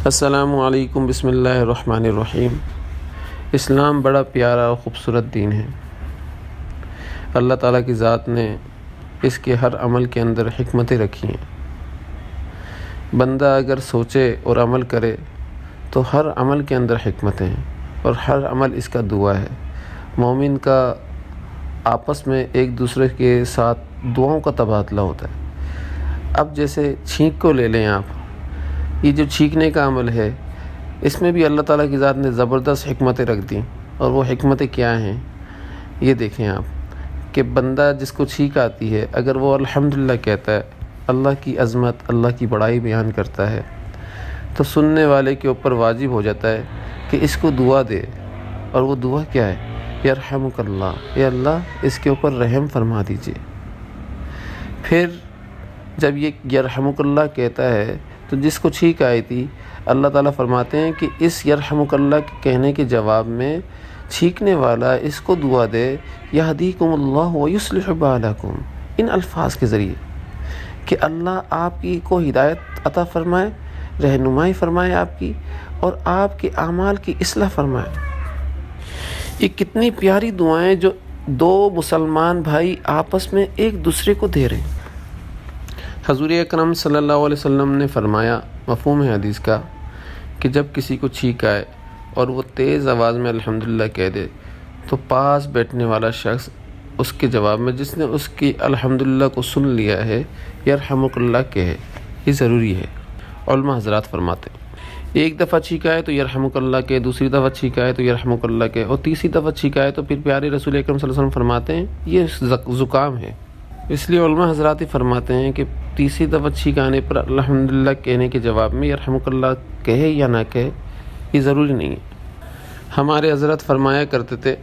السلام علیکم، بسم اللہ الرحمن الرحیم۔ اسلام بڑا پیارا اور خوبصورت دین ہے۔ اللہ تعالیٰ کی ذات نے اس کے ہر عمل کے اندر حکمتیں رکھی ہیں۔ بندہ اگر سوچے اور عمل کرے تو ہر عمل کے اندر حکمتیں ہیں اور ہر عمل اس کا دعا ہے۔ مومن کا آپس میں ایک دوسرے کے ساتھ دعاؤں کا تبادلہ ہوتا ہے۔ اب جیسے چھینک کو لے لیں آپ، یہ جو چھینکنے کا عمل ہے اس میں بھی اللہ تعالیٰ کی ذات نے زبردست حکمتیں رکھ دیں، اور وہ حکمتیں کیا ہیں یہ دیکھیں آپ کہ بندہ جس کو چھینک آتی ہے اگر وہ الحمدللہ کہتا ہے، اللہ کی عظمت اللہ کی بڑائی بیان کرتا ہے، تو سننے والے کے اوپر واجب ہو جاتا ہے کہ اس کو دعا دے۔ اور وہ دعا کیا ہے؟ یرحمک اللہ، اے اللہ اس کے اوپر رحم فرما دیجئے۔ پھر جب یہ یرحمک اللہ کہتا ہے تو جس کو چھینک آئی تھی، اللہ تعالیٰ فرماتے ہیں کہ اس یرحمک اللہ کے کہنے کے جواب میں چھینکنے والا اس کو دعا دے، یہدیکم اللہ ویصلح بالکم، ان الفاظ کے ذریعے کہ اللہ آپ کی کو ہدایت عطا فرمائے، رہنمائی فرمائے آپ کی، اور آپ کے اعمال کی اصلاح فرمائے۔ یہ کتنی پیاری دعائیں جو دو مسلمان بھائی آپس میں ایک دوسرے کو دے رہے ہیں۔ حضور اکرم صلی اللہ علیہ وسلم نے فرمایا، مفہوم ہے حدیث کا، کہ جب کسی کو چھینک آئے اور وہ تیز آواز میں الحمدللہ کہہ دے تو پاس بیٹھنے والا شخص اس کے جواب میں، جس نے اس کی الحمدللہ کو سن لیا ہے، یرحمک اللہ کہے۔ یہ ضروری ہے۔ علماء حضرات فرماتے ہیں ایک دفعہ چھینک آئے تو یرحمک اللہ کہے، دوسری دفعہ چھینک آئے تو یرحمک اللہ کہے، اور تیسری دفعہ چھینک آئے تو پھر پیارے رسول اکرم صلی اللہ علیہ وسلم فرماتے ہیں یہ زکام ہے۔ اس لیے علماء حضرات ہی فرماتے ہیں کہ تیسری دفعہ چھینک آنے پر الحمدللہ کہنے کے جواب میں یرحمک اللہ کہے یا نہ کہے، یہ ضروری نہیں ہے۔ ہمارے حضرت فرمایا کرتے تھے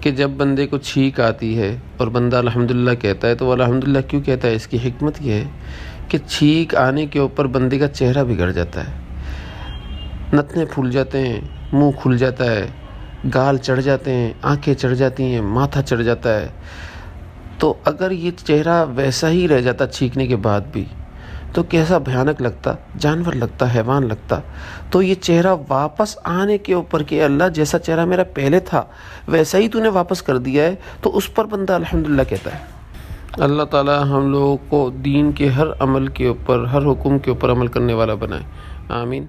کہ جب بندے کو چھینک آتی ہے اور بندہ الحمدللہ کہتا ہے تو وہ الحمدللہ کیوں کہتا ہے؟ اس کی حکمت یہ ہے کہ چھینک آنے کے اوپر بندے کا چہرہ بگڑ جاتا ہے، نتنے پھول جاتے ہیں، منہ کھل جاتا ہے، گال چڑھ جاتے ہیں، آنکھیں چڑھ جاتی ہیں، ماتھا چڑھ جاتا ہے۔ تو اگر یہ چہرہ ویسا ہی رہ جاتا چھینکنے کے بعد بھی تو کیسا بھیانک لگتا، جانور لگتا، حیوان لگتا۔ تو یہ چہرہ واپس آنے کے اوپر کہ اللہ جیسا چہرہ میرا پہلے تھا ویسا ہی تو نے واپس کر دیا ہے، تو اس پر بندہ الحمدللہ کہتا ہے۔ اللہ تعالی ہم لوگوں کو دین کے ہر عمل کے اوپر، ہر حکم کے اوپر عمل کرنے والا بنائے، آمین۔